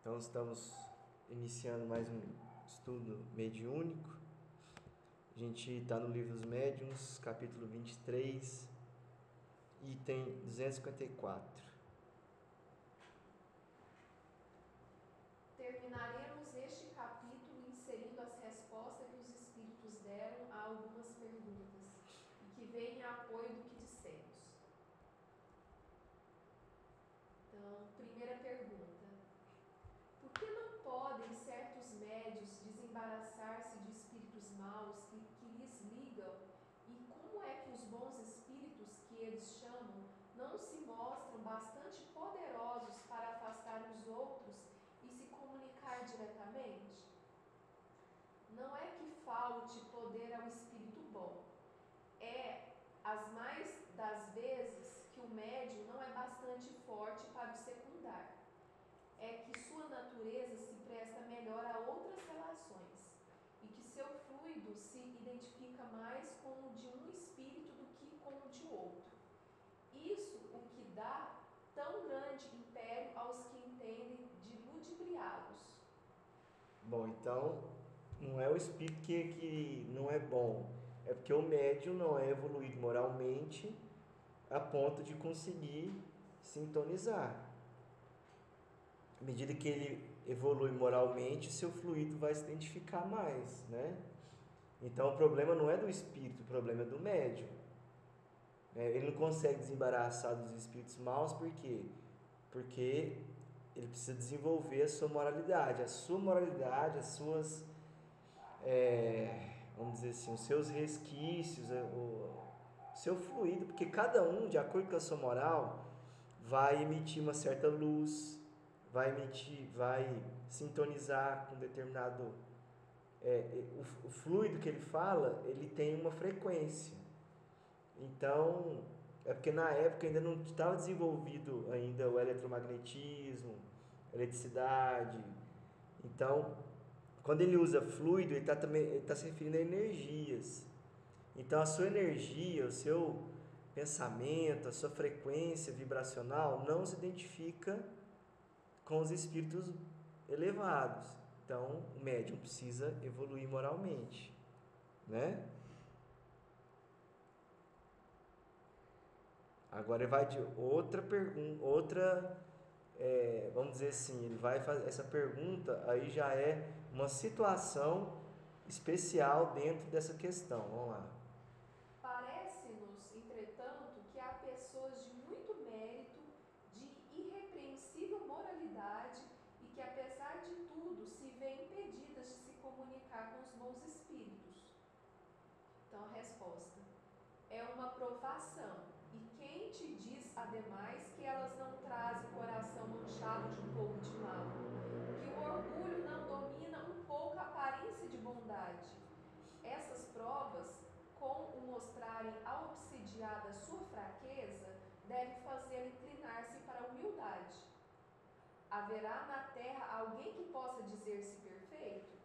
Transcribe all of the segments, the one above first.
Então estamos iniciando mais um estudo mediúnico. A gente está no livro dos Médiuns, capítulo 23, item 254. Terminaremos este capítulo inserindo as respostas que os Espíritos deram a algumas perguntas e que vêm a apoio do que dissemos. Então, primeira pergunta: por que não podem certos médios desembaraçar-se de espíritos maus que lhes ligam? E como é que os bons espíritos que eles chamam não se mostram bastante poderosos para afastar os outros e se comunicar diretamente? Não é que falte poder ao espírito bom, é as mais das vezes que o médium não é bastante forte para o secundar. É que sua natureza se presta melhor a outras relações e que seu fluido se identifica mais com o de um espírito do que com o de outro. Isso o que dá tão grande império aos que entendem de ludibriá-los. Bom, então não é o espírito que não é bom, é porque o médium não é evoluído moralmente a ponto de conseguir sintonizar. À medida que ele evolui moralmente, seu fluido vai se identificar mais, né? Então o problema não é do espírito, o problema é do médium. Ele não consegue desembaraçar dos espíritos maus, por quê? Porque ele precisa desenvolver a sua moralidade. A sua moralidade, as suas, vamos dizer assim, os seus resquícios, o seu fluido, porque cada um, de acordo com a sua moral, vai emitir uma certa luz, vai sintonizar com determinado. O fluido que ele fala, ele tem uma frequência. Então, é porque na época ainda não estava desenvolvido ainda o eletromagnetismo, eletricidade. Então, quando ele usa fluido, ele está se referindo a energias. Então, a sua energia, o seu pensamento, a sua frequência vibracional não se identifica com os espíritos elevados. Então, o médium precisa evoluir moralmente, né? Agora ele vai de outra pergunta, vamos dizer assim, ele vai fazer essa pergunta, aí já é uma situação especial dentro dessa questão. Vamos lá. Parece-nos, entretanto, que há pessoas de muito mérito, de irrepreensível moralidade e que, apesar de tudo, se veem impedidas de se comunicar com os bons espíritos. Então, a resposta é uma provação. E quem te diz, ademais, que elas não trazem o coração manchado de um pouco de mal? Que o orgulho não domina um pouco a aparência de bondade? Essas provas, com o mostrarem a obsidiada sua fraqueza, devem fazê-lo inclinar-se para a humildade. Haverá na terra alguém que possa dizer-se perfeito?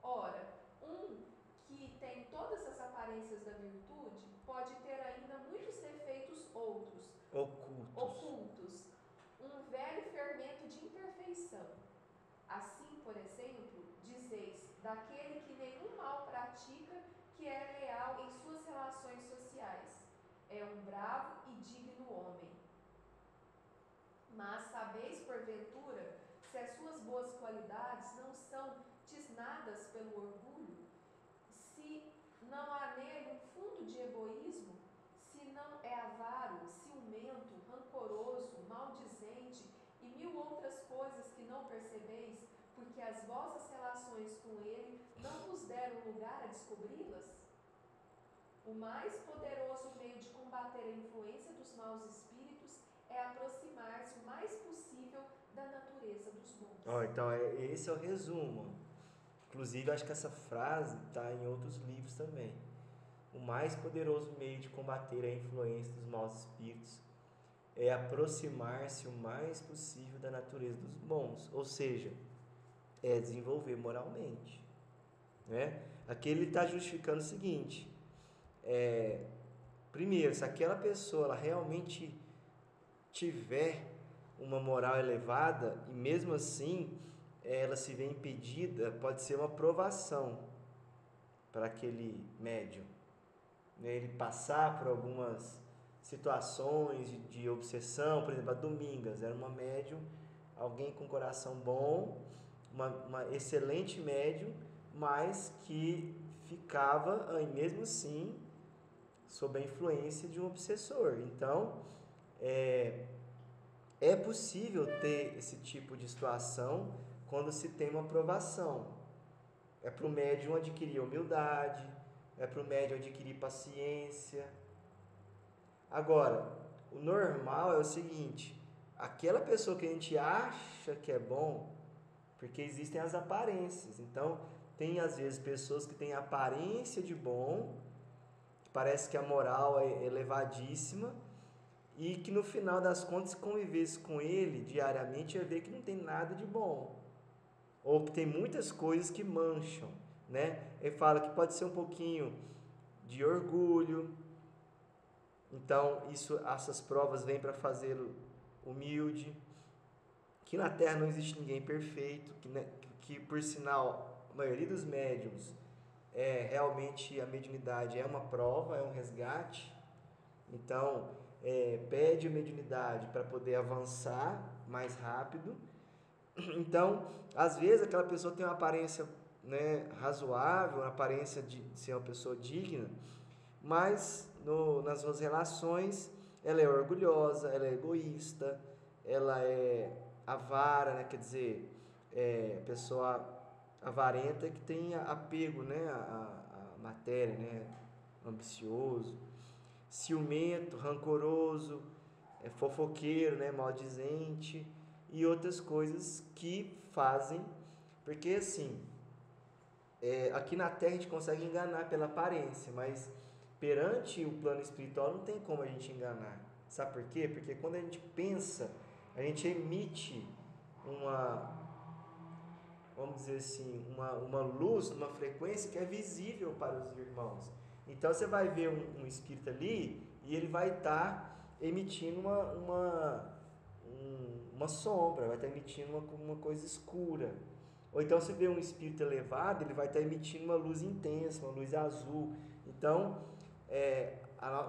Ora, um que tem todas as aparências da virtude pode ter ainda muitos defeitos outros, ocultos, um velho fermento de imperfeição. Assim, por exemplo, dizeis daquele que nenhum mal pratica, que é leal em suas relações sociais. É um bravo e digno homem. Mas sabeis, porventura, se as suas boas qualidades não são tisnadas pelo orgulho? Se não há nele um fundo de egoísmo? Se não é avaro, ciumento, rancoroso, maldizente e mil outras coisas que não percebeis, porque as vossas relações com ele não vos deram lugar a descobri-las? O mais poderoso meio de combater a influência dos maus espíritos é aproximar-se o mais possível da natureza dos bons. Então, esse é o resumo. Inclusive, acho que essa frase está em outros livros também. O mais poderoso meio de combater a influência dos maus espíritos é aproximar-se o mais possível da natureza dos bons, ou seja, é desenvolver moralmente, né? Aqui ele está justificando o seguinte: primeiro, se aquela pessoa ela realmente tiver uma moral elevada e mesmo assim ela se vê impedida, pode ser uma provação para aquele médium, né? Ele passar por algumas situações de obsessão, por exemplo, a Domingas era uma médium, alguém com coração bom, uma excelente médium, mas que ficava, mesmo assim, sob a influência de um obsessor. Então, é possível ter esse tipo de situação quando se tem uma provação. É para o médium adquirir humildade, é para o médium adquirir paciência. Agora, o normal é o seguinte, aquela pessoa que a gente acha que é bom, porque existem as aparências. Então, tem às vezes pessoas que têm aparência de bom, parece que a moral é elevadíssima, e que no final das contas, se convivesse com ele diariamente, ia ver que não tem nada de bom. Ou que tem muitas coisas que mancham, né? Ele fala que pode ser um pouquinho de orgulho. Então, essas provas vêm para fazê-lo humilde. Que na Terra não existe ninguém perfeito, que por sinal, a maioria dos médiums, realmente a mediunidade é uma prova, é um resgate. Então, pede a mediunidade para poder avançar mais rápido. Então, às vezes aquela pessoa tem uma aparência, né, razoável, uma aparência de ser uma pessoa digna, mas nas suas relações ela é orgulhosa, ela é egoísta, ela é avara, né, quer dizer, pessoa avarenta que tem apego, né, à matéria, né, ambicioso, ciumento, rancoroso, fofoqueiro, né, maldizente e outras coisas que fazem, porque assim, aqui na Terra a gente consegue enganar pela aparência, mas perante o plano espiritual não tem como a gente enganar. Sabe por quê? Porque quando a gente pensa, a gente emite vamos dizer assim, uma luz, uma frequência que é visível para os irmãos. Então você vai ver um espírito ali e ele vai estar emitindo uma sombra, vai estar emitindo uma coisa escura. Ou então você vê um espírito elevado, ele vai estar emitindo uma luz intensa, uma luz azul. Então,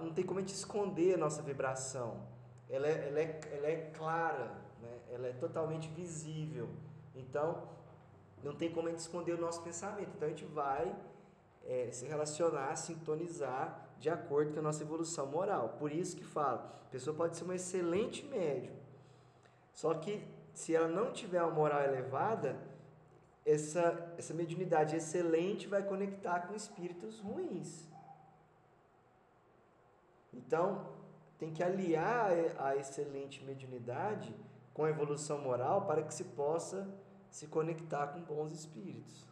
não tem como a gente esconder a nossa vibração. Ela é clara, né? Ela é totalmente visível. Então, não tem como a gente esconder o nosso pensamento. Então, a gente vai se relacionar, sintonizar de acordo com a nossa evolução moral. Por isso que falo, a pessoa pode ser uma excelente médium, só que se ela não tiver uma moral elevada, essa mediunidade excelente vai conectar com espíritos ruins. Então, tem que aliar a excelente mediunidade com a evolução moral para que se possa se conectar com bons espíritos.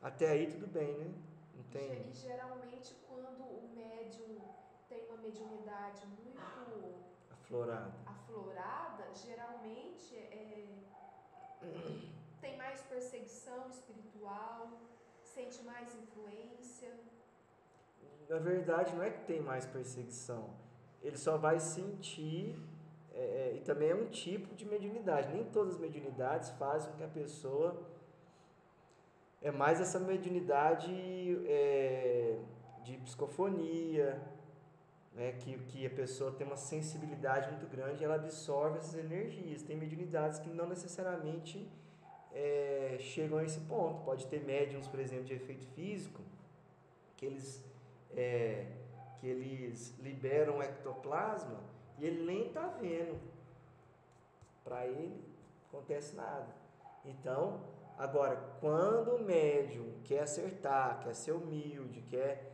Até aí tudo bem, né? Não tem... E geralmente quando o médium tem uma mediunidade muito aflorada, geralmente tem mais perseguição espiritual, sente mais influência. Na verdade, não é que tem mais perseguição. Ele só vai sentir, e também é um tipo de mediunidade. Nem todas as mediunidades fazem com que a pessoa... É mais essa mediunidade de psicofonia, né, que a pessoa tem uma sensibilidade muito grande e ela absorve essas energias. Tem mediunidades que não necessariamente chegam a esse ponto. Pode ter médiums, por exemplo, de efeito físico, que eles liberam o ectoplasma e ele nem está vendo. Para ele, não acontece nada. Então, agora, quando o médium quer acertar, quer ser humilde, quer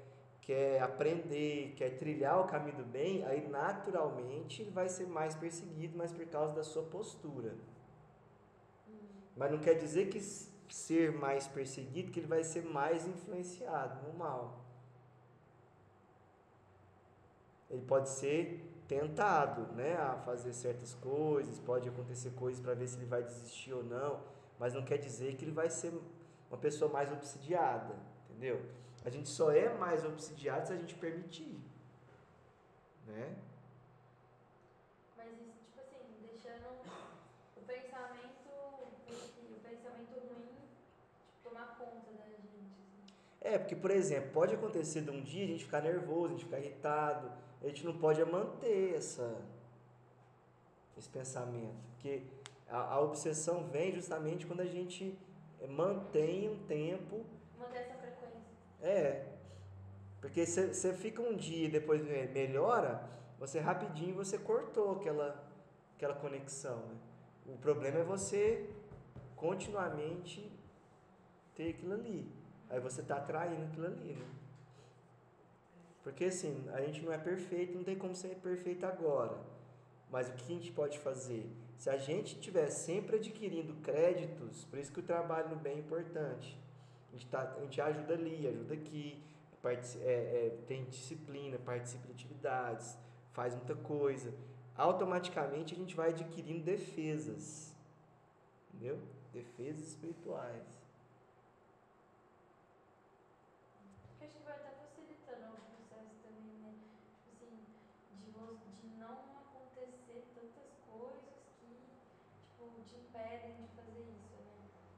aprender, quer trilhar o caminho do bem, aí naturalmente ele vai ser mais perseguido, mas por causa da sua postura. Mas não quer dizer que ser mais perseguido, que ele vai ser mais influenciado no mal. Ele pode ser tentado, né, a fazer certas coisas, pode acontecer coisas para ver se ele vai desistir ou não, mas não quer dizer que ele vai ser uma pessoa mais obsidiada, entendeu? A gente só é mais obsidiado se a gente permitir, né? Mas isso, tipo assim, deixando o pensamento pensamento ruim, tipo, tomar conta da gente, assim. Porque, por exemplo, pode acontecer de um dia a gente ficar nervoso, a gente ficar irritado, a gente não pode manter esse pensamento, porque a obsessão vem justamente quando a gente mantém um tempo. Manter essa frequência. Porque você fica um dia e depois melhora, você rapidinho você cortou aquela conexão, né? O problema é você continuamente ter aquilo ali. Aí você está atraindo aquilo ali, né? Porque assim, a gente não é perfeito, não tem como ser perfeito agora. Mas o que a gente pode fazer? Se a gente estiver sempre adquirindo créditos, por isso que o trabalho no bem é importante. A gente ajuda ali, ajuda aqui, tem disciplina, participa de atividades, faz muita coisa. Automaticamente a gente vai adquirindo defesas, entendeu? Defesas espirituais. Porque acho que vai estar facilitando o processo também, né? Tipo assim, de não acontecer tantas coisas que, tipo, te impedem de fazer isso,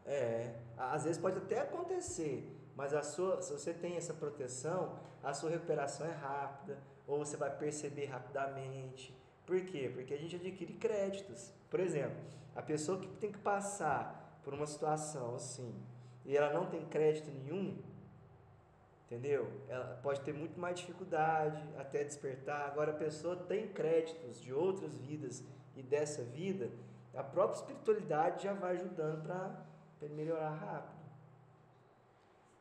né? Às vezes pode até acontecer, mas se você tem essa proteção, a sua recuperação é rápida, ou você vai perceber rapidamente. Por quê? Porque a gente adquire créditos. Por exemplo, a pessoa que tem que passar por uma situação assim, e ela não tem crédito nenhum, entendeu? Ela pode ter muito mais dificuldade até despertar. Agora, a pessoa tem créditos de outras vidas e dessa vida, a própria espiritualidade já vai ajudando para melhorar rápido.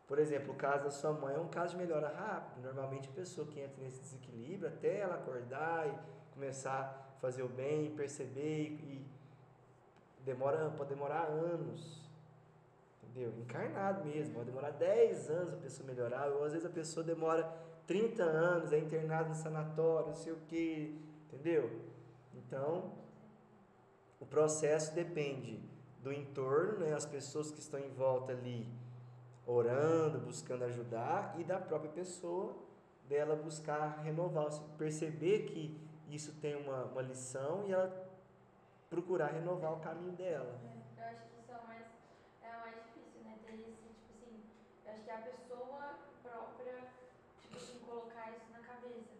Por exemplo, o caso da sua mãe é um caso de melhora rápido. Normalmente, a pessoa que entra nesse desequilíbrio, até ela acordar e começar a fazer o bem, perceber, pode demorar anos. Entendeu? Encarnado mesmo, pode demorar 10 anos a pessoa melhorar, ou às vezes a pessoa demora 30 anos, é internado no sanatório, não sei o que, entendeu? Então, o processo depende do entorno, né, as pessoas que estão em volta ali, orando, buscando ajudar, e da própria pessoa, dela buscar renovar, perceber que isso tem uma lição e ela procurar renovar o caminho dela. Eu acho que isso é o mais difícil, né? Ter esse, tipo assim, eu acho que é a pessoa própria, tipo assim, colocar isso na cabeça.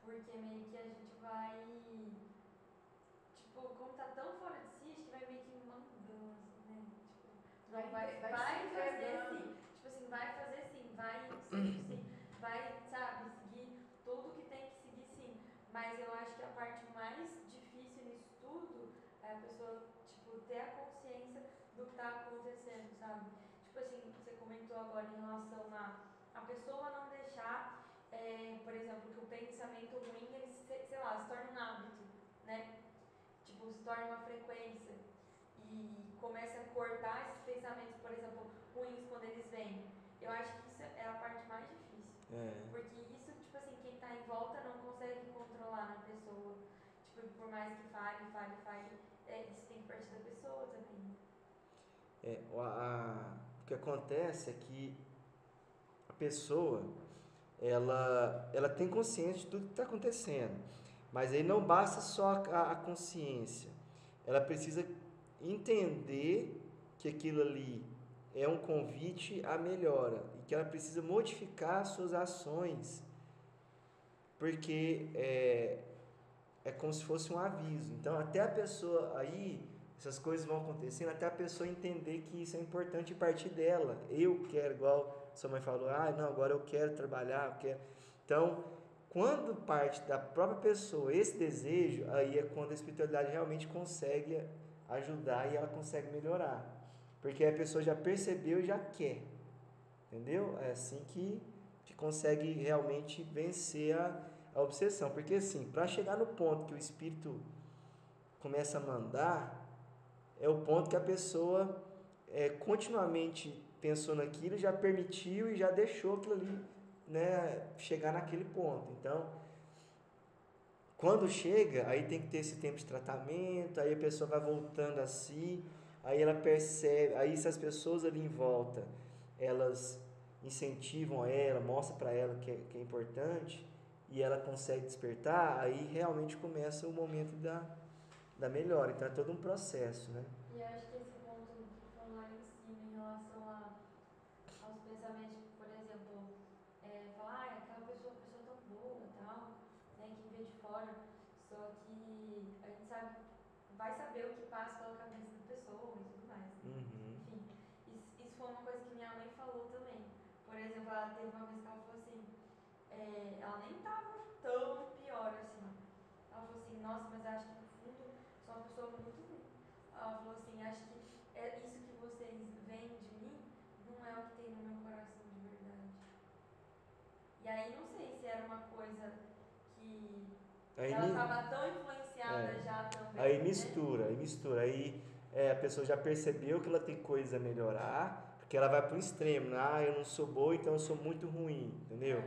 Porque meio que a gente vai, tipo, como tá tão fora de si, acho que vai meio que mandando, assim, né? Tipo, não, vai fazer sim. Tipo assim, vai fazer sim, vai seguir sim, vai, sabe, seguir tudo que tem que seguir sim. Mas eu acho que a parte mais difícil nisso tudo é a pessoa, tipo, ter a consciência do que tá acontecendo, sabe? Tipo assim, você comentou agora em relação a pessoa não deixar, por exemplo, que o pensamento ruim, ele, sei lá, se torne um hábito, né? Tipo, se torne uma frequência e comece a cortar esses pensamentos, por exemplo, ruins quando eles vêm. Eu acho que isso é a parte mais difícil. Porque isso, tipo assim, quem tá em volta não consegue controlar na pessoa. Tipo, por mais que fale, isso tem que partir da pessoa também. O que acontece é que a pessoa, ela tem consciência de tudo que está acontecendo, mas aí não basta só a consciência, ela precisa entender que aquilo ali é um convite à melhora e que ela precisa modificar suas ações, porque é como se fosse um aviso. Então, até a pessoa aí, essas coisas vão acontecendo, até a pessoa entender que isso é importante partir dela. Eu quero, igual sua mãe falou, não, agora eu quero trabalhar, eu quero. Então, quando parte da própria pessoa esse desejo, aí é quando a espiritualidade realmente consegue ajudar e ela consegue melhorar. Porque a pessoa já percebeu e já quer. Entendeu? É assim que consegue realmente vencer a obsessão. Porque assim, para chegar no ponto que o espírito começa a mandar, é o ponto que a pessoa continuamente pensou naquilo, já permitiu e já deixou aquilo ali, né, chegar naquele ponto. Então, quando chega, aí tem que ter esse tempo de tratamento, aí a pessoa vai voltando a si, aí ela percebe, aí se as pessoas ali em volta, elas incentivam ela, mostram para ela que é importante, e ela consegue despertar, aí realmente começa o momento da melhora. Então é todo um processo, né? E eu acho que esse ponto que falou lá em cima relação aos pensamentos, por exemplo, falar, aquela pessoa tão boa e tal, né, quem vê de fora, só que a gente sabe, vai saber o que passa pela cabeça da pessoa e tudo mais, né? Uhum. Enfim, isso foi uma coisa que minha mãe falou também. Por exemplo, ela teve uma vez que ela falou assim, ela nem tava tão pior assim. Ela falou assim, nossa, mas acho que no fundo sou uma pessoa muito ruim. Ela falou assim, acho que isso que vocês veem de mim não é o que tem no meu coração de verdade. E aí não sei se era uma coisa que Aí, ela estava tão influenciada já também, aí né? mistura. Aí a pessoa já percebeu que ela tem coisa a melhorar, porque ela vai para o extremo, né? Ah, eu não sou boa, então eu sou muito ruim, entendeu?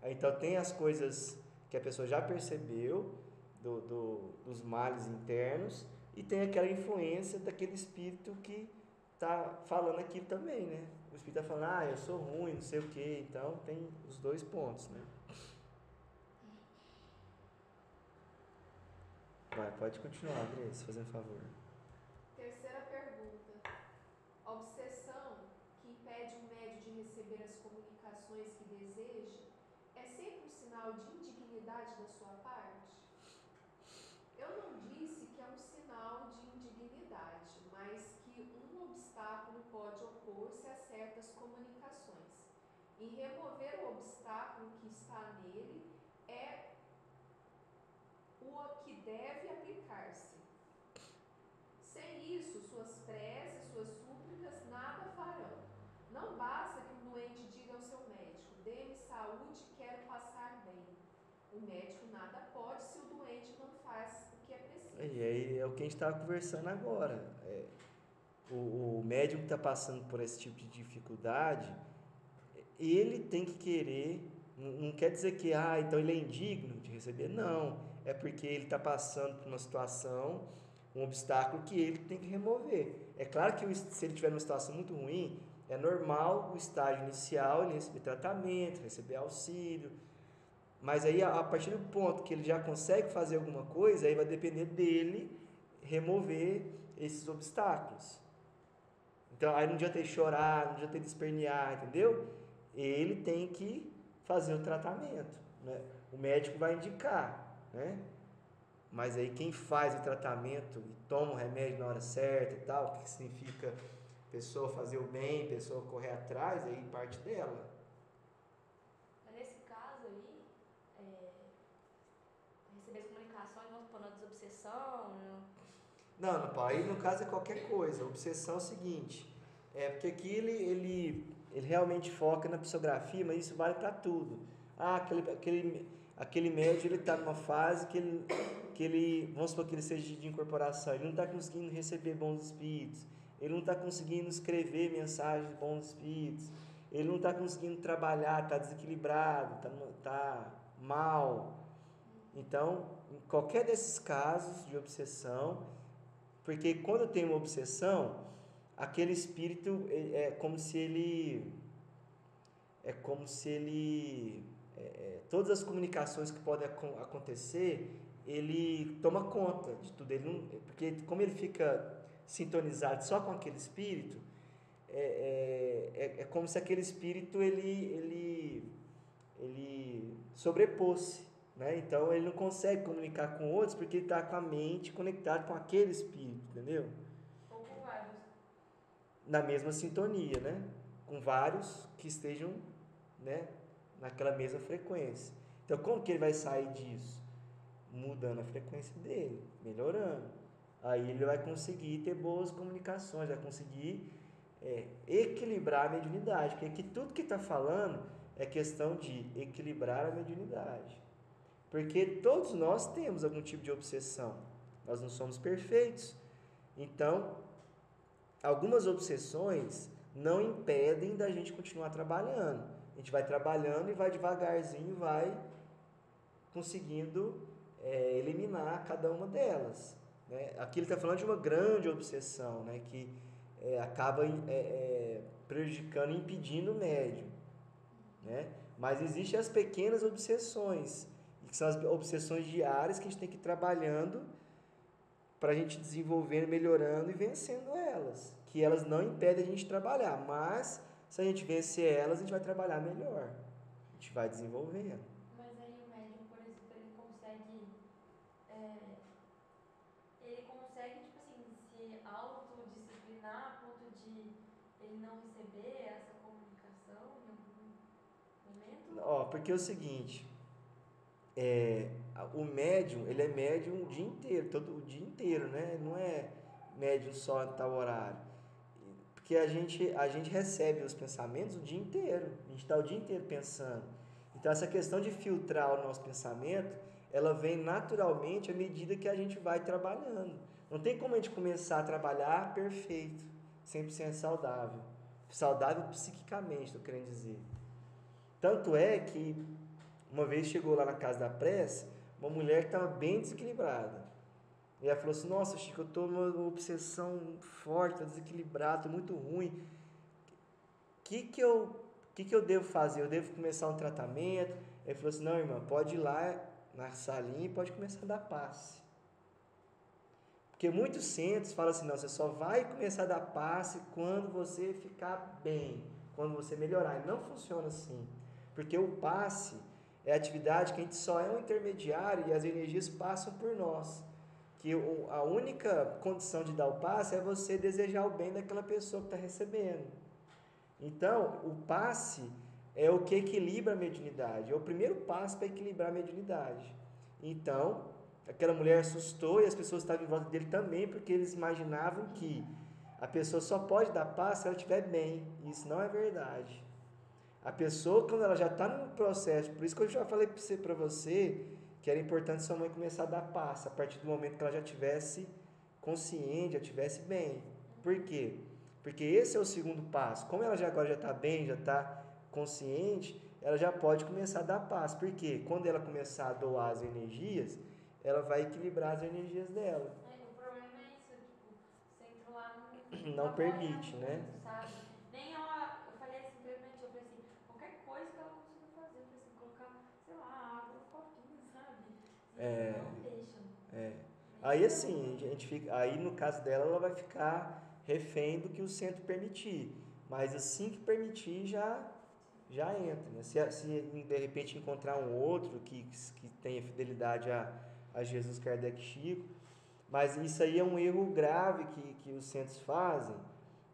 Aí, então tem as coisas que a pessoa já percebeu dos males internos e tem aquela influência daquele espírito que tá falando aquilo também, né? O espírito tá falando, ah, eu sou ruim, não sei o que, então tem os dois pontos, né? Vai, pode continuar, Andressa, fazendo favor. Terceira pergunta. A obsessão que impede o médium de receber as comunicações que deseja é sempre um sinal de indignidade da sua parte? Eu não disse que é um sinal de indignidade, mas que um obstáculo pode opor-se a certas comunicações. E remover o obstáculo que está nele é o que deve aplicar-se. Sem isso, suas preces, suas súplicas nada farão. Não basta que um doente diga ao seu médico, dê-me saúde, quero passar bem. O médico nada pode se o doente não faz o que é preciso. E aí é o que a gente estava conversando agora. O médium que está passando por esse tipo de dificuldade, ele tem que querer, não quer dizer que, então ele é indigno de receber, não. É porque ele está passando por uma situação, um obstáculo que ele tem que remover. É claro que se ele estiver numa situação muito ruim, é normal o estágio inicial ele receber tratamento, receber auxílio, mas aí a partir do ponto que ele já consegue fazer alguma coisa, aí vai depender dele remover esses obstáculos. Então, aí não adianta ele chorar, não adianta ele espernear, entendeu? Ele tem que fazer o tratamento, né? O médico vai indicar, né? Mas aí quem faz o tratamento e toma o remédio na hora certa e tal, o que significa pessoa fazer o bem, pessoa correr atrás, aí parte dela. Nesse caso aí, receber as comunicações, vamos supor, na desobsessão, Não, aí no caso é qualquer coisa. A obsessão é o seguinte, porque aqui ele realmente foca na psicografia, mas isso vale para tudo. Aquele médium ele está numa fase que ele, vamos supor que ele seja de incorporação, ele não está conseguindo receber bons espíritos, ele não está conseguindo escrever mensagens de bons espíritos, ele não está conseguindo trabalhar, está desequilibrado, tá mal. Então, em qualquer desses casos de obsessão, porque quando tem uma obsessão, aquele espírito todas as comunicações que podem acontecer, ele toma conta de tudo. Ele não, porque como ele fica sintonizado só com aquele espírito, é como se aquele espírito ele sobrepôs, né? Então ele não consegue comunicar com outros porque ele está com a mente conectada com aquele espírito, entendeu? Ou com vários. Na mesma sintonia, né? Com vários que estejam, né, naquela mesma frequência. Então como que ele vai sair disso? Mudando a frequência dele, melhorando. Aí ele vai conseguir ter boas comunicações, vai conseguir equilibrar a mediunidade, porque aqui tudo que está falando é questão de equilibrar a mediunidade. Porque todos nós temos algum tipo de obsessão. Nós não somos perfeitos. Então, algumas obsessões não impedem da gente continuar trabalhando. A gente vai trabalhando e vai devagarzinho, vai conseguindo eliminar cada uma delas. Né? Aqui ele está falando de uma grande obsessão, né? Que acaba prejudicando e impedindo o médium. Né? Mas existem as pequenas obsessões, que são as obsessões diárias que a gente tem que ir trabalhando para a gente desenvolvendo, melhorando e vencendo elas. Que elas não impedem a gente trabalhar, mas se a gente vencer elas, a gente vai trabalhar melhor. A gente vai desenvolvendo. Mas aí o médium, por exemplo, ele consegue, tipo assim, se autodisciplinar a ponto de ele não receber essa comunicação em algum momento? Ó, porque é o seguinte, o médium, ele é médium o dia inteiro, todo o dia inteiro, né? Não é médium só em tal horário. Porque a gente recebe os pensamentos o dia inteiro. A gente está o dia inteiro pensando. Então, essa questão de filtrar o nosso pensamento, ela vem naturalmente à medida que a gente vai trabalhando. Não tem como a gente começar a trabalhar perfeito, 100% saudável. Saudável psiquicamente, estou querendo dizer. Tanto é que uma vez chegou lá na casa da prece uma mulher que estava bem desequilibrada. E ela falou assim: Nossa, Chico, eu estou numa obsessão forte, estou desequilibrado, estou muito ruim. O que eu devo fazer? Eu devo começar um tratamento? Ele falou assim: Não, irmã, pode ir lá na salinha e pode começar a dar passe. Porque muitos centros falam assim: Não, você só vai começar a dar passe quando você ficar bem, quando você melhorar. E não funciona assim. Porque o passe é a atividade que a gente só é um intermediário e as energias passam por nós. Que a única condição de dar o passe é você desejar o bem daquela pessoa que está recebendo. Então, o passe é o que equilibra a mediunidade, é o primeiro passo para equilibrar a mediunidade. Então, aquela mulher assustou e as pessoas estavam em volta dele também, porque eles imaginavam que a pessoa só pode dar passe se ela estiver bem. Isso não é verdade. A pessoa, quando ela já está no processo, por isso que eu já falei para você que era importante sua mãe começar a dar passe a partir do momento que ela já tivesse consciente, já tivesse bem. Por quê? Porque esse é o segundo passo. Como ela agora já está bem, já está consciente, ela já pode começar a dar passe. Por quê? Quando ela começar a doar as energias, ela vai equilibrar as energias dela. O problema é isso, tipo, você entra lá Não não permite, apoia né? muito, sabe? Nem ela, eu falei assim, simplesmente, eu falei assim, qualquer coisa que ela consiga fazer, eu falei assim, colocar, sei lá, água no copinho, sabe? E eles É, não deixam. é. Aí assim, a gente fica, aí no caso dela, ela vai ficar refém do que o centro permitir. Mas assim que permitir, já entra. Né? Se de repente encontrar um outro que tenha fidelidade a Jesus, Kardec, Chico, mas isso aí é um erro grave que os centros fazem,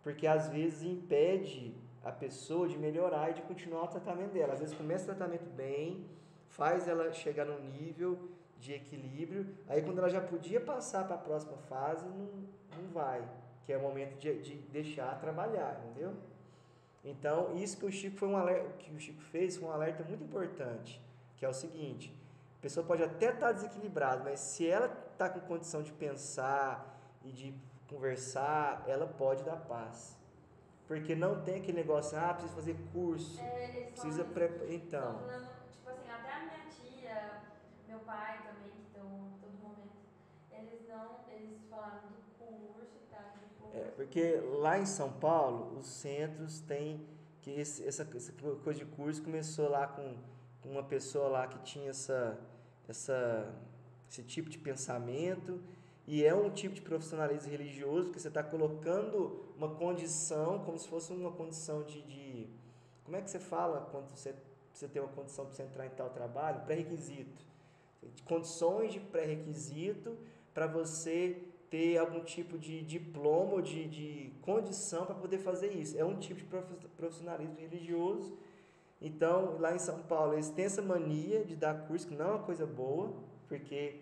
porque às vezes impede a pessoa de melhorar e de continuar o tratamento dela. Às vezes começa o tratamento bem, faz ela chegar num nível de equilíbrio, aí quando ela já podia passar para a próxima fase, não vai, que é o momento de deixar trabalhar, entendeu? Então, isso que o Chico foi um alerta, que o Chico fez foi um alerta muito importante, que é o seguinte: a pessoa pode até estar desequilibrada, mas se ela está com condição de pensar e de conversar, ela pode dar paz. Porque não tem aquele negócio, precisa fazer curso, Eles precisa falam isso. Estão então, falando, tipo assim, até a minha tia, meu pai também, que estão todo momento, eles falaram do curso e tal, do curso. porque lá em São Paulo, os centros têm que essa coisa de curso começou lá com uma pessoa lá que tinha essa, esse tipo de pensamento, e é um tipo de profissionalismo religioso que você está colocando uma condição, como se fosse uma condição de como é que você fala quando você tem uma condição para você entrar em tal trabalho? Pré-requisito. Condições de pré-requisito para você ter algum tipo de diploma ou de condição para poder fazer isso. É um tipo de profissionalismo religioso. Então, lá em São Paulo, eles têm essa mania de dar curso, que não é uma coisa boa, porque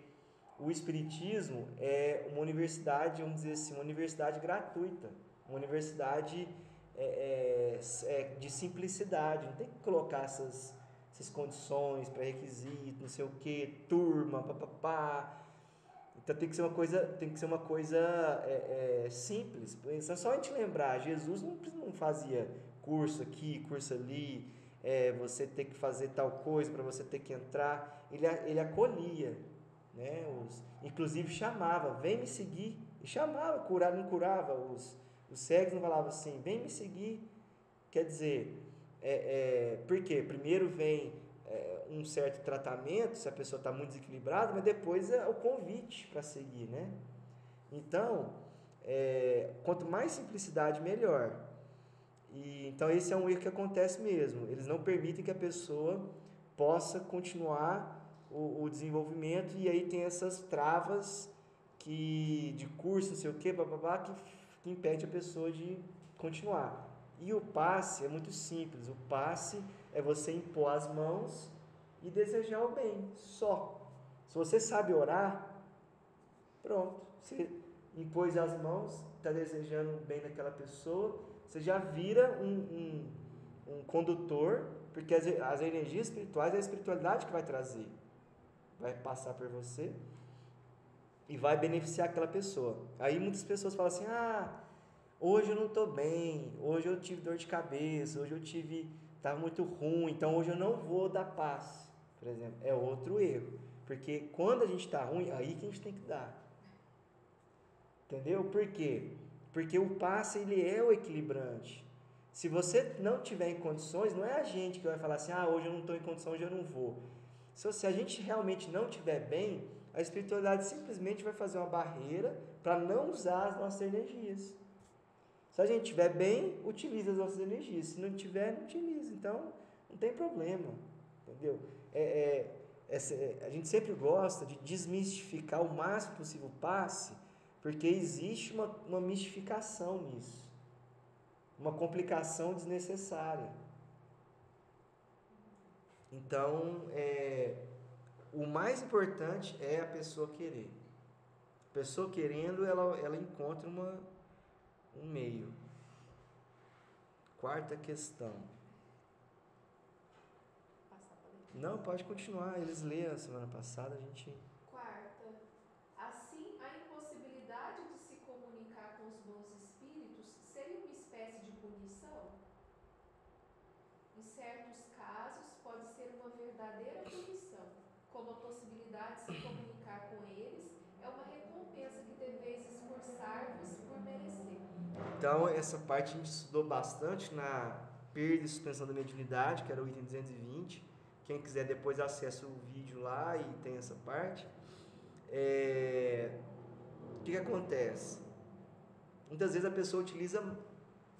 o Espiritismo é uma universidade, vamos dizer assim, uma universidade gratuita, uma universidade de simplicidade, não tem que colocar essas condições, pré-requisitos, não sei o que, turma, papapá. Então tem que ser uma coisa simples. É só a gente lembrar, Jesus não fazia curso aqui, curso ali, você tem que fazer tal coisa para você ter que entrar. Ele acolhia, né? Inclusive chamava, vem me seguir. E chamava, não curava. Os cegos não falavam assim, vem me seguir. Quer dizer, por quê? Primeiro vem um certo tratamento, se a pessoa está muito desequilibrada, mas depois é o convite para seguir, né? Então, quanto mais simplicidade, melhor. Então, esse é um erro que acontece mesmo. Eles não permitem que a pessoa possa continuar o desenvolvimento, e aí tem essas travas de curso, não sei o quê, bababá, que impede a pessoa de continuar. E o passe é muito simples. O passe é você impor as mãos e desejar o bem, só. Se você sabe orar, pronto. Você impôs as mãos, está desejando o bem daquela pessoa, você já vira um condutor, porque as energias espirituais é a espiritualidade que vai trazer, vai passar por você e vai beneficiar aquela pessoa. Aí muitas pessoas falam assim, hoje eu não estou bem, hoje eu tive dor de cabeça, hoje eu estava muito ruim, então hoje eu não vou dar paz, por exemplo. É outro erro, porque quando a gente está ruim, aí que a gente tem que dar. Entendeu? Por quê? Porque o passe, ele é o equilibrante. Se você não tiver em condições, não é a gente que vai falar assim, hoje eu não estou em condição, hoje eu não vou. Se a gente realmente não estiver bem, a espiritualidade simplesmente vai fazer uma barreira para não usar as nossas energias. Se a gente estiver bem, utiliza as nossas energias. Se não tiver, não utiliza. Então, não tem problema. Entendeu? A gente sempre gosta de desmistificar o máximo possível o passe, porque existe uma mistificação nisso. Uma complicação desnecessária. Então, o mais importante é a pessoa querer. A pessoa querendo, ela encontra um meio. Quarta questão. Não, pode continuar. Eles leram a semana passada, a gente... Quarta, assim, a impossibilidade de se comunicar com os bons espíritos seria uma espécie de punição? Em certos casos, pode ser uma verdadeira punição, como a possibilidade de se comunicar com eles é uma recompensa que deveis esforçar-vos por merecer. Então, essa parte a gente estudou bastante na perda e suspensão da mediunidade, que era o item 220. Quem quiser depois acessa o vídeo lá e tem essa parte. O que acontece? Muitas vezes a pessoa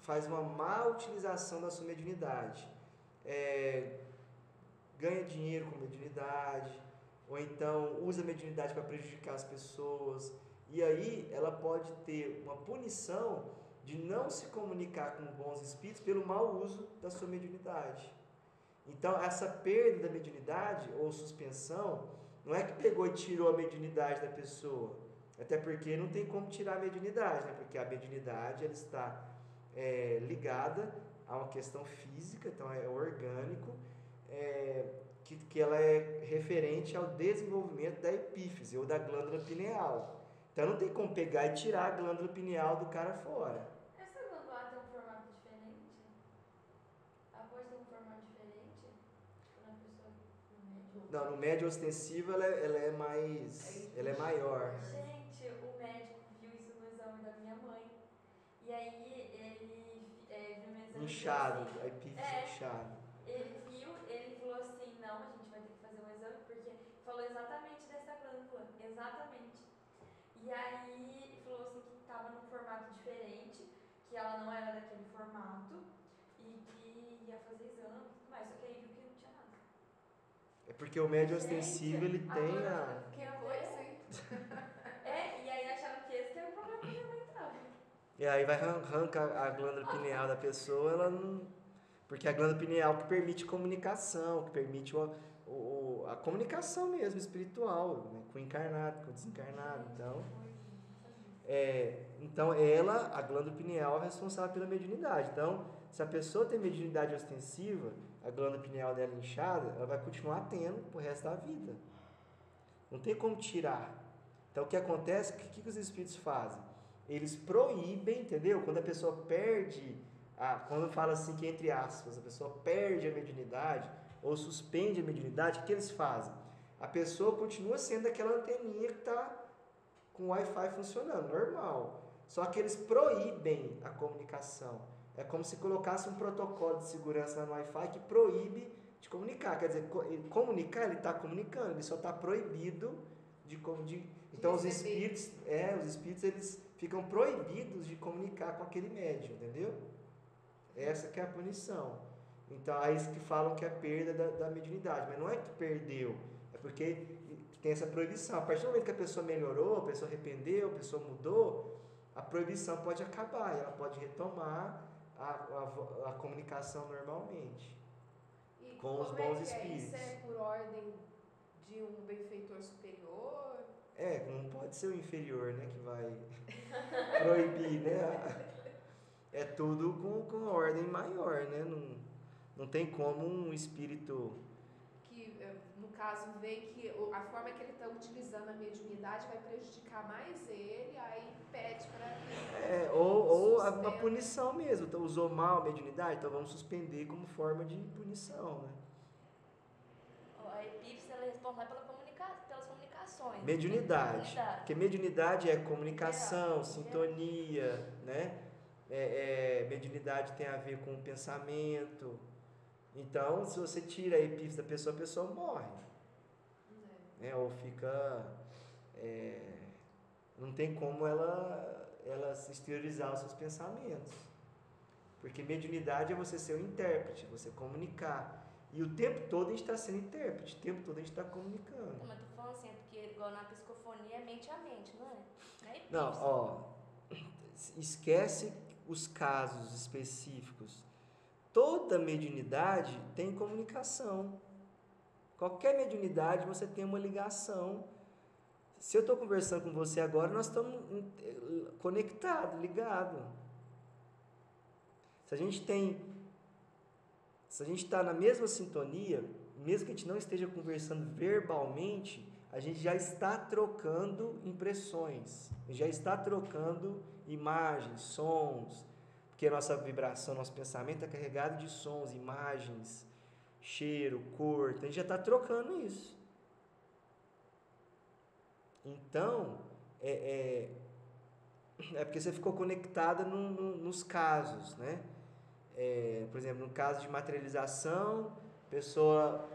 faz uma má utilização da sua mediunidade. Ganha dinheiro com mediunidade, ou então usa a mediunidade para prejudicar as pessoas. E aí ela pode ter uma punição de não se comunicar com bons espíritos pelo mau uso da sua mediunidade. Então, essa perda da mediunidade ou suspensão, não é que pegou e tirou a mediunidade da pessoa. Até porque não tem como tirar a mediunidade, né? Porque a mediunidade ela está ligada a uma questão física, então é orgânico, que ela é referente ao desenvolvimento da epífise ou da glândula pineal. Então não tem como pegar e tirar a glândula pineal do cara fora. Essa glândula tem um formato diferente? Ela pode ter um formato diferente? Tipo, na pessoa no médio? Não, no médio ostensivo ela é maior. Gente, o médico viu isso no exame da minha mãe. E aí ele viu no exame. Inchado, assim, a epífise inchada. Ele viu, ele falou assim, não, a gente vai ter que fazer um exame, porque falou exatamente dessa glândula, exatamente. E aí falou assim que estava num formato diferente, que ela não era daquele formato, e que ia fazer exame e tudo mais, só que aí viu que não tinha nada. É porque o médio ostensivo ele tem a... Que coisa, hein? E aí acharam que esse que era o problema que minha mãe tava. E aí vai arrancar a glândula pineal da pessoa, ela não... Porque a glândula pineal que permite comunicação, que permite a comunicação mesmo, espiritual, né? Com o encarnado, com o desencarnado. Então, a glândula pineal é responsável pela mediunidade. Então, se a pessoa tem mediunidade ostensiva, a glândula pineal dela inchada, ela vai continuar tendo pro resto da vida. Não tem como tirar. Então, o que acontece, o que os espíritos fazem? Eles proíbem, entendeu? Quando a pessoa perde, quando fala assim que, entre aspas, a pessoa perde a mediunidade ou suspende a mediunidade, o que eles fazem? A pessoa continua sendo aquela anteninha que está com o Wi-Fi funcionando, normal. Só que eles proíbem a comunicação. É como se colocasse um protocolo de segurança no Wi-Fi que proíbe de comunicar. Quer dizer, comunicar, ele está comunicando, ele só está proibido de Então receber. os espíritos eles ficam proibidos de comunicar com aquele médium, entendeu? Essa que é a punição. Então, aí que falam que é a perda da mediunidade, mas não é que perdeu, é porque tem essa proibição. A partir do momento que a pessoa melhorou, a pessoa arrependeu, a pessoa mudou, a proibição pode acabar e ela pode retomar a comunicação normalmente E com os como bons é que é? espíritos. Isso é por ordem de um benfeitor superior? Não pode ser o inferior, né, que vai proibir, né? É tudo com ordem maior, né? Não tem como um espírito... Que, no caso, vê que a forma que ele está utilizando a mediunidade vai prejudicar mais ele, aí pede para que ou a suspenda. punição mesmo. Então, usou mal a mediunidade, então vamos suspender como forma de punição, né? A epífise ela é responsável pelas comunicações. Mediunidade. Porque mediunidade é comunicação, Geral. sintonia, né? Mediunidade tem a ver com o pensamento. Então, se você tira a epífise da pessoa, a pessoa morre. Né? Ou fica... não tem como ela exteriorizar os seus pensamentos. Porque mediunidade é você ser o intérprete, você comunicar. E o tempo todo a gente está sendo intérprete, o tempo todo a gente está comunicando. Não, mas tô falando assim, é porque igual na psicofonia é mente a mente, não é? Não é epífise. Não, esquece os casos específicos. Toda mediunidade tem comunicação. Qualquer mediunidade você tem uma ligação. Se eu estou conversando com você agora, nós estamos conectados, ligados. Se a gente está na mesma sintonia, mesmo que a gente não esteja conversando verbalmente, a gente já está trocando impressões, já está trocando imagens, sons, porque a nossa vibração, nosso pensamento é carregado de sons, imagens, cheiro, cor, então a gente já está trocando isso. Então, é porque você ficou conectada nos casos, né? Por exemplo, no caso de materialização, a pessoa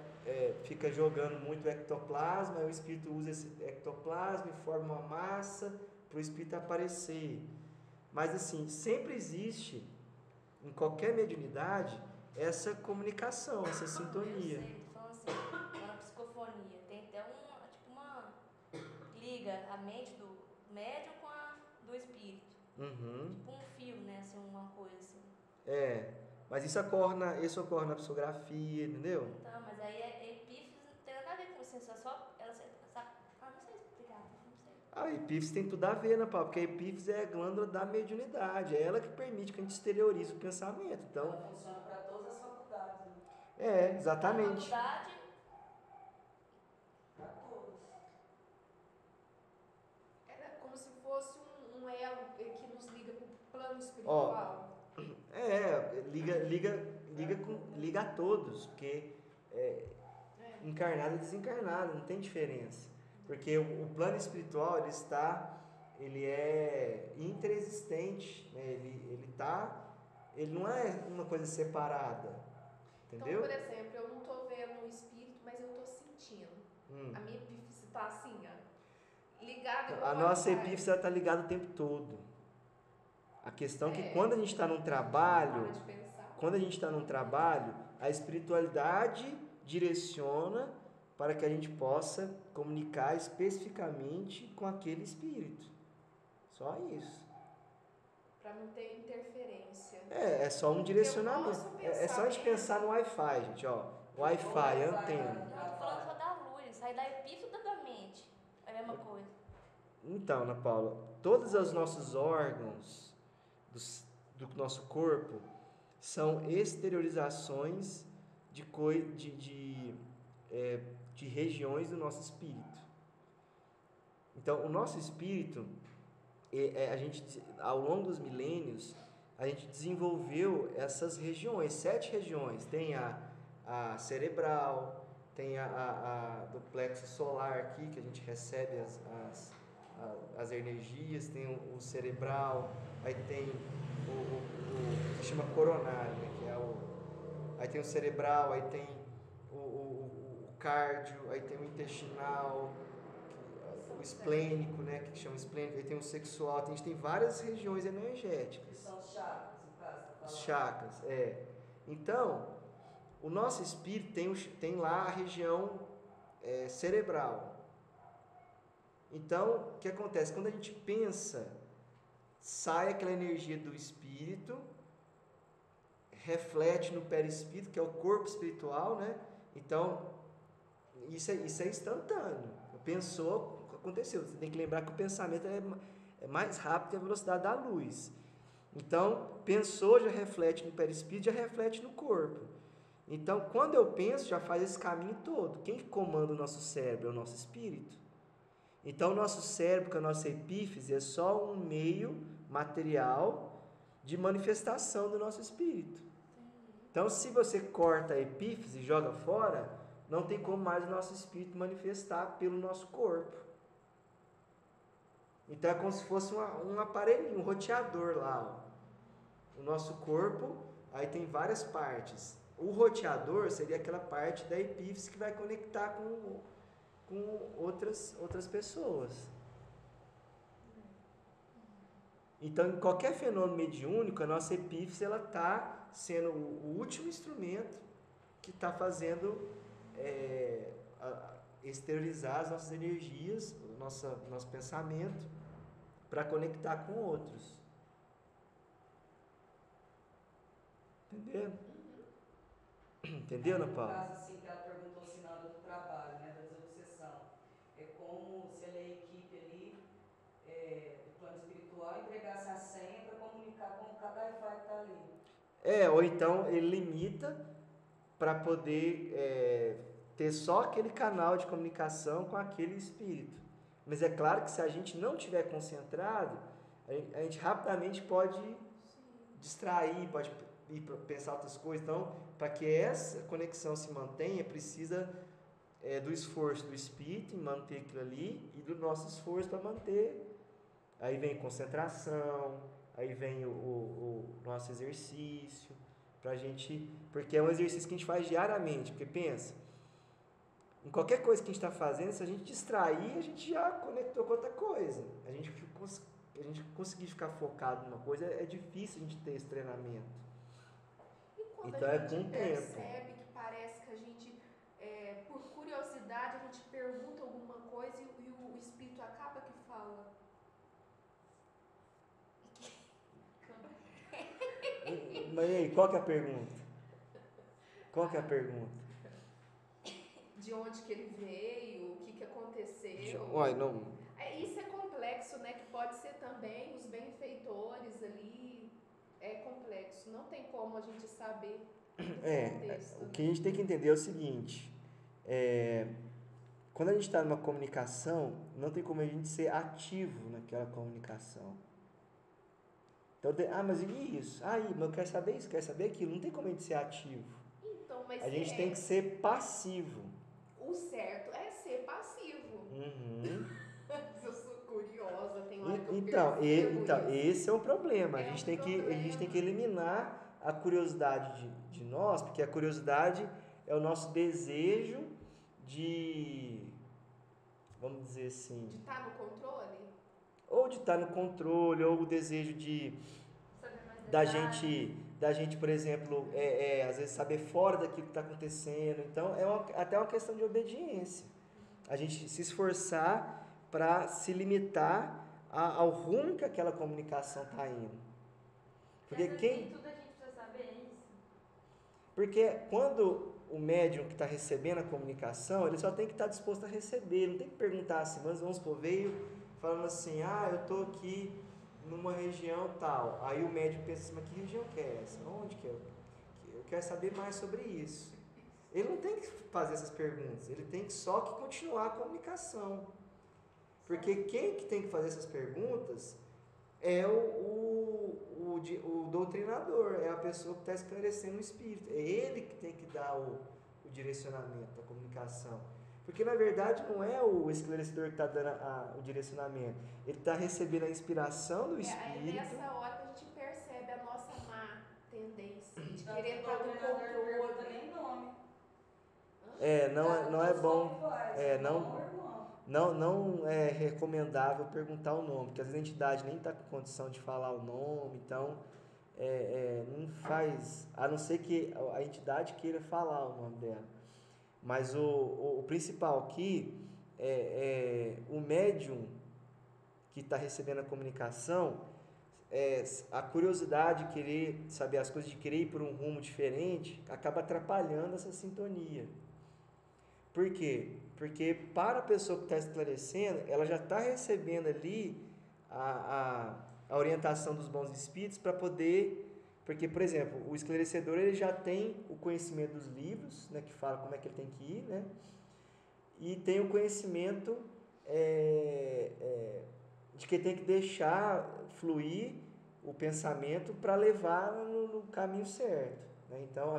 fica jogando muito ectoplasma, aí o espírito usa esse ectoplasma e forma uma massa para o espírito aparecer. Mas assim, sempre existe, em qualquer mediunidade, essa comunicação, essa sintonia. Eu sei, tô falando assim, na psicofonia, tem até uma liga a mente do médium com a do espírito. Uhum. Tipo um fio, né? Assim, uma coisa assim. Mas isso ocorre na psicografia, entendeu? Então, mas aí epífise não tem nada a ver com isso, é só ela não sei explicar, não sei. A epífise tem tudo a ver, né, Paulo? Porque a epífise é a glândula da mediunidade, é ela que permite que a gente exteriorize o pensamento. Então, Ela funciona para todas as faculdades, né? Exatamente. A faculdade, Para todas. Era como se fosse um elo que nos liga com o plano espiritual. Liga a todos, porque encarnado e desencarnado, não tem diferença. Porque o plano espiritual, ele é interexistente, né? Ele não é uma coisa separada, entendeu? Então, por exemplo, eu não estou vendo o espírito, mas eu estou sentindo. A minha epífise está assim, ó, ligada com A nossa epífise está ligada o tempo todo. A questão é que quando a gente está num trabalho, a espiritualidade direciona para que a gente possa comunicar especificamente com aquele espírito. Só isso. Para não ter interferência. É só um direcionamento. É só a gente pensar no Wi-Fi, gente, ó. Wi-Fi, antena. não, tô falando só da luz, sai da epífise ou da mente. É a mesma coisa. Então, Ana Paula, todos os nossos órgãos do nosso corpo são exteriorizações de regiões do nosso espírito. Então, o nosso espírito, a gente, ao longo dos milênios, a gente desenvolveu essas regiões, 7 regiões. Tem a cerebral, tem a do plexo solar aqui, que a gente recebe as energias, tem o cerebral, aí tem o que chama coronário, né, aí tem o cerebral, aí tem o cardio, aí tem o intestinal, o esplênico, né, que chama esplênico, aí tem o sexual, a gente tem várias regiões energéticas. Que são os chakras, no caso. Os chakras, Então, o nosso espírito tem lá a região cerebral. Então, o que acontece? Quando a gente pensa, sai aquela energia do espírito, reflete no perispírito, que é o corpo espiritual, né? Então, isso é instantâneo. Pensou, aconteceu. Você tem que lembrar que o pensamento é mais rápido que a velocidade da luz. Então, pensou, já reflete no perispírito, já reflete no corpo. Então, quando eu penso, já faz esse caminho todo. Quem comanda o nosso cérebro é o nosso espírito. Então, o nosso cérebro, com a nossa epífise, é só um meio material de manifestação do nosso espírito. Então, se você corta a epífise e joga fora, não tem como mais o nosso espírito manifestar pelo nosso corpo. Então, é como se fosse um aparelhinho, um roteador lá. Ó. O nosso corpo, aí tem várias partes. O roteador seria aquela parte da epífise que vai conectar com outras pessoas. Então, em qualquer fenômeno mediúnico, a nossa epífise está sendo o último instrumento que está fazendo exteriorizar as nossas energias, o nosso pensamento, para conectar com outros. Entendeu? Entendeu, Ana Paula? No caso, assim, que ela perguntou assim na hora do trabalho, né, da desobsessão. É como se ela é a equipe ali do plano espiritual entregasse a senha para comunicar com cada Wi-Fi que está ali. Ou então ele limita para poder ter só aquele canal de comunicação com aquele espírito. Mas é claro que se a gente não estiver concentrado, a gente rapidamente pode distrair, pode ir para pensar outras coisas. Então, para que essa conexão se mantenha, precisa do esforço do espírito em manter aquilo ali e do nosso esforço para manter. Aí vem concentração, aí vem o nosso exercício, pra gente, porque é um exercício que a gente faz diariamente, porque pensa, em qualquer coisa que a gente está fazendo, se a gente distrair, a gente já conectou com outra coisa. A gente conseguir ficar focado numa coisa, é difícil a gente ter esse treinamento. E quando então a gente com o percebe tempo. que parece que a gente, por curiosidade, a gente pergunta alguma coisa e o espírito acaba que fala. Mas aí, qual que é a pergunta? Qual que é a pergunta? De onde que ele veio, o que aconteceu. Não. Isso é complexo, né? Que pode ser também os benfeitores ali. É complexo. Não tem como a gente saber esse contexto. O que a gente tem que entender é o seguinte. Quando a gente está numa comunicação, não tem como a gente ser ativo naquela comunicação. Então, mas e isso? Mas eu quero saber isso, quero saber aquilo. Não tem como a gente ser ativo. Então, mas a gente tem que ser passivo. O certo é ser passivo. Eu sou curiosa, tem hora que eu então esse é um problema. A gente tem que eliminar a curiosidade de nós, porque a curiosidade é o nosso desejo de, vamos dizer assim... De estar no controle? Ou de estar no controle, ou o desejo da gente, por exemplo, às vezes saber fora daquilo que está acontecendo. Então, até uma questão de obediência. A gente se esforçar para se limitar ao rumo que aquela comunicação está indo. Porque tudo a gente precisa saber isso. Porque quando o médium que está recebendo a comunicação, ele só tem que estar disposto a receber. Não tem que perguntar assim, mas vamos supor, veio falando assim, eu estou aqui numa região tal. Aí o médium pensa assim, mas que região que é essa? Onde que é? Eu quero saber mais sobre isso. Ele não tem que fazer essas perguntas, ele tem só que continuar a comunicação. Porque quem que tem que fazer essas perguntas é o doutrinador, é a pessoa que está esclarecendo o espírito. É ele que tem que dar o direcionamento, a comunicação. Porque, na verdade, não é o esclarecedor que está dando o direcionamento. Ele está recebendo a inspiração do espírito. É nessa hora que a gente percebe a nossa má tendência de querer estar no controle. Nem nome. Não é bom. não é recomendável perguntar o nome, porque às vezes a entidade nem está com condição de falar o nome, então não faz, a não ser que a entidade queira falar o nome dela. Mas o principal aqui o médium que está recebendo a comunicação, a curiosidade de querer saber as coisas, de querer ir por um rumo diferente, acaba atrapalhando essa sintonia. Por quê? Porque para a pessoa que está esclarecendo, ela já está recebendo ali a orientação dos bons espíritos para poder... Porque, por exemplo, o esclarecedor ele já tem o conhecimento dos livros, né, que fala como é que ele tem que ir, né, e tem o conhecimento de que tem que deixar fluir o pensamento para levar no caminho certo. Né? Então,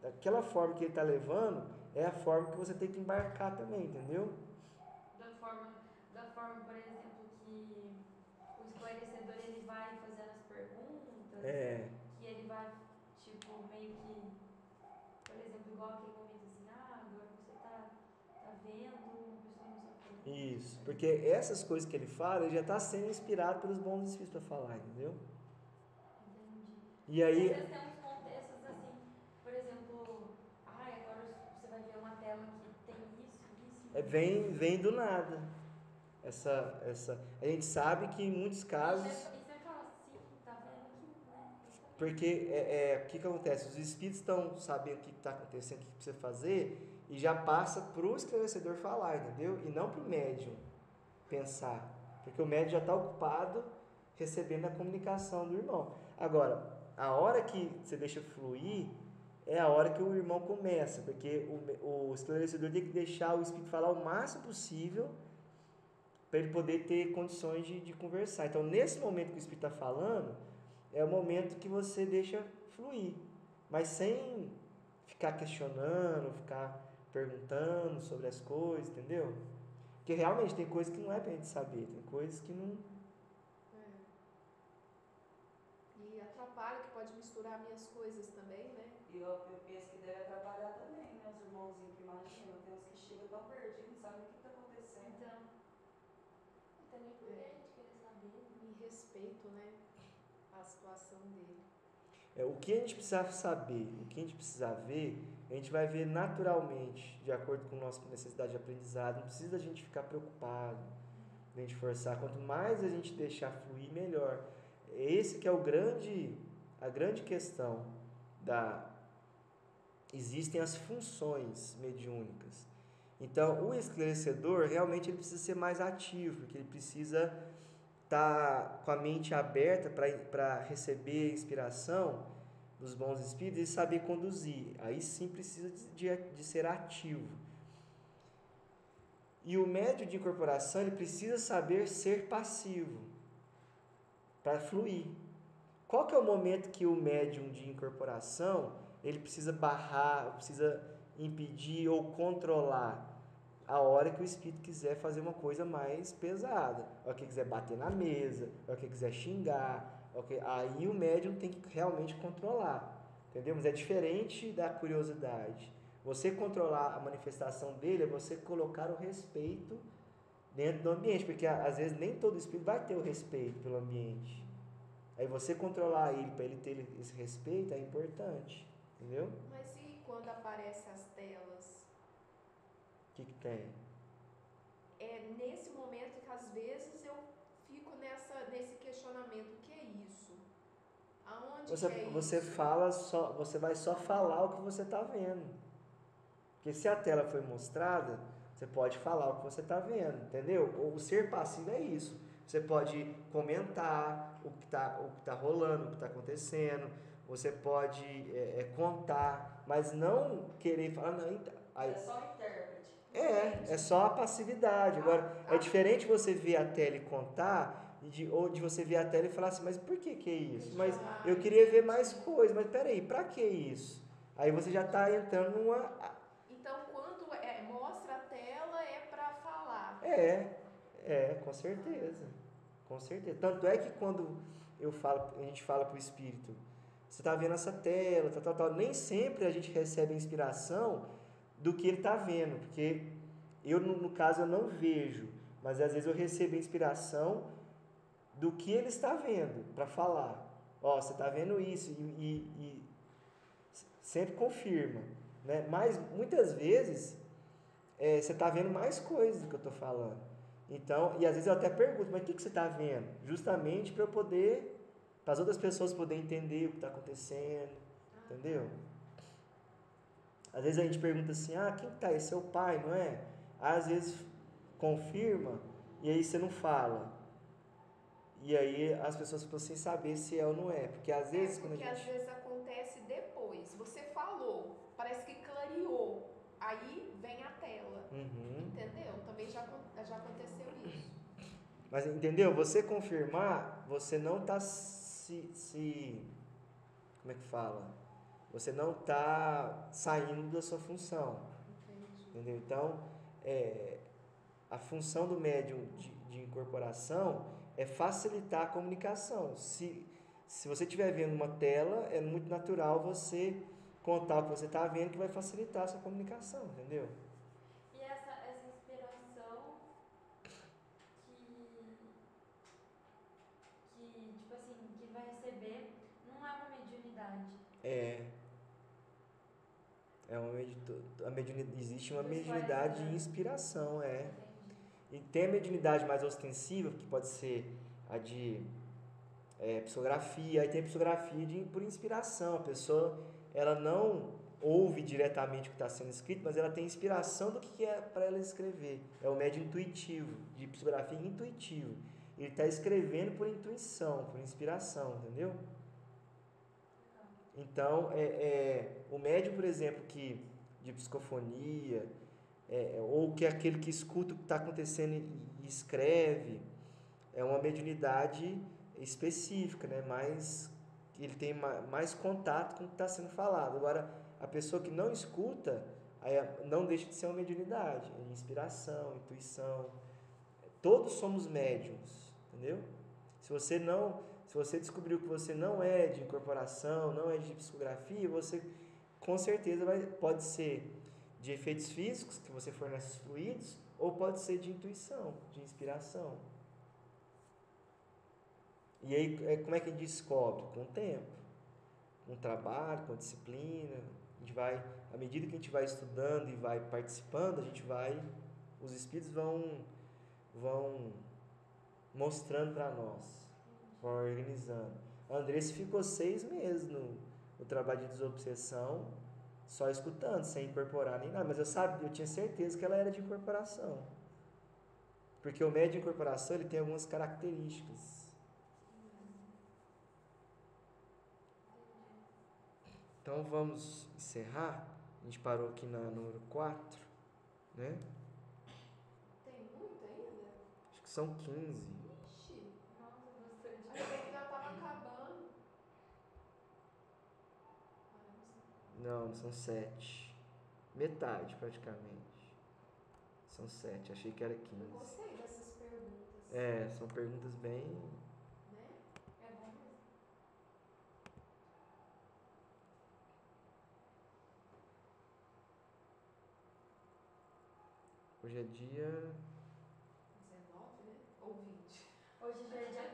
aquela forma que ele está levando é a forma que você tem que embarcar também, entendeu? Da forma, por exemplo, que o esclarecedor ele vai fazendo as perguntas, que ele vai, tipo, meio que, por exemplo, igual aquele momento assim, agora você tá vendo uma pessoa na sua frente. Isso, porque essas coisas que ele fala, ele já está sendo inspirado pelos bons espíritos para falar, entendeu? Entendi. E aí... Às vezes tem uns contextos assim, por exemplo, agora você vai ver uma tela que tem isso. Vem do nada. A gente sabe que em muitos casos... E você fala assim, tá vendo aqui, né? Porque o que acontece? Os espíritos estão sabendo o que está acontecendo, o que precisa fazer, e já passa para o esclarecedor falar, entendeu? E não para o médium pensar. Porque o médium já está ocupado recebendo a comunicação do irmão. Agora, a hora que você deixa fluir, é a hora que o irmão começa, porque o esclarecedor tem que deixar o espírito falar o máximo possível para ele poder ter condições de conversar. Então, nesse momento que o espírito está falando, é o momento que você deixa fluir, mas sem ficar questionando, ficar perguntando sobre as coisas, entendeu? Porque realmente tem coisas que não é pra gente saber, tem coisas que não... E atrapalha, que pode misturar minhas coisas também, né? E eu penso que deve atrapalhar também, né? Os irmãozinhos que imaginam, tem uns que chegam tão perdidos, não sabem o que está acontecendo. Então, não tem nem por que a gente querer saber. E respeito, né? A situação dele. O que a gente precisa saber, o que a gente precisa ver, a gente vai ver naturalmente, de acordo com a nossa necessidade de aprendizado. Não precisa a gente ficar preocupado, a gente forçar. Quanto mais a gente deixar fluir, melhor. Esse que é a grande questão existem as funções mediúnicas. Então, o esclarecedor realmente ele precisa ser mais ativo, porque ele precisa estar com a mente aberta para receber inspiração dos bons espíritos e saber conduzir. Aí sim precisa de ser ativo. E o médium de incorporação ele precisa saber ser passivo para fluir. Qual que é o momento que o médium de incorporação ele precisa barrar, precisa impedir ou controlar? A hora que o espírito quiser fazer uma coisa mais pesada, a hora que quiser bater na mesa, a hora que quiser xingar, aí o médium tem que realmente controlar, entendeu? Mas é diferente da curiosidade. Você controlar a manifestação dele é você colocar o respeito dentro do ambiente, porque às vezes nem todo espírito vai ter o respeito pelo ambiente. Aí você controlar ele para ele ter esse respeito é importante, entendeu? Mas e quando aparecem as telas? O que tem? É nesse momento que às vezes eu fico nesse questionamento, o que é isso? Aonde Você isso? fala só, você vai só falar o que você está vendo. Porque se a tela foi mostrada, você pode falar o que você está vendo, entendeu? O ser passivo é isso. Você pode comentar o que tá rolando, o que está acontecendo. Você pode contar, mas não querer falar, não, então, aí, É só intérprete. é só a passividade. Agora, é diferente você ver a tela e contar, ou de você ver a tela e falar assim, mas por que é isso? Mas eu queria ver mais coisas, mas peraí, pra que isso? Aí você já está entrando numa... Então, quando mostra a tela, é para falar. Com certeza. Com certeza. Tanto é que quando a gente fala pro espírito, você está vendo essa tela, tal, nem sempre a gente recebe a inspiração do que ele está vendo, porque eu no caso eu não vejo, mas às vezes eu recebo inspiração do que ele está vendo para falar. Ó, você está vendo isso e sempre confirma, né? Mas muitas vezes você está vendo mais coisas do que eu estou falando. Então, e às vezes eu até pergunto, mas o que você está vendo? Justamente para eu poder, para as outras pessoas poderem entender o que está acontecendo, entendeu? Às vezes a gente pergunta assim, quem que tá aí? Seu pai, não é? Às vezes confirma e aí você não fala. E aí as pessoas ficam sem saber se é ou não é. Porque às vezes quando a Porque às gente... vezes acontece depois. Você falou, parece que clareou. Aí vem a tela. Uhum. Entendeu? Também já aconteceu isso. Mas entendeu? Você confirmar, você não tá como é que fala? Você não tá saindo da sua função. Entendi. Entendeu? Então, a função do médium de incorporação é facilitar a comunicação. Se você estiver vendo uma tela, é muito natural você contar o que você está vendo, que vai facilitar a sua comunicação, entendeu? E essa inspiração tipo assim, que vai receber, não é uma mediunidade. Existe uma Do mediunidade de esclarecimento. inspiração, Entendi. E tem a mediunidade mais ostensiva, que pode ser a de psicografia, aí tem a psicografia por inspiração. A pessoa, ela não ouve diretamente o que está sendo escrito, mas ela tem inspiração do que é para ela escrever. É o médium intuitivo, de psicografia intuitivo. Ele está escrevendo por intuição, por inspiração, entendeu? Então, o médium, por exemplo, de psicofonia, ou que é aquele que escuta o que está acontecendo e escreve, é uma mediunidade específica, né? Ele tem mais contato com o que está sendo falado. Agora, a pessoa que não escuta, aí não deixa de ser uma mediunidade, é inspiração, intuição. Todos somos médiums, entendeu? Se você descobriu que você não é de incorporação, não é de psicografia, você com certeza pode ser de efeitos físicos, que você fornece os fluidos, ou pode ser de intuição, de inspiração. E aí, como é que a gente descobre? Com o tempo, com o trabalho, com a disciplina. À medida que a gente vai estudando e vai participando, os espíritos vão mostrando para nós, vão organizando. A Andressa ficou 6 meses no trabalho de desobsessão, só escutando, sem incorporar nem nada. Mas eu tinha certeza que ela era de incorporação. Porque o médium de incorporação, ele tem algumas características. Então vamos encerrar. A gente parou aqui na número 4, né? Tem muito ainda? Acho que são 15. Ixi, Nossa, bastante. achei que já estava acabando. Não, são 7. Metade, praticamente. São 7. Achei que era 15. Eu gostei dessas perguntas. São perguntas bem... Né? É bom mesmo. Hoje é dia... 19, né? Ou 20. Hoje já é dia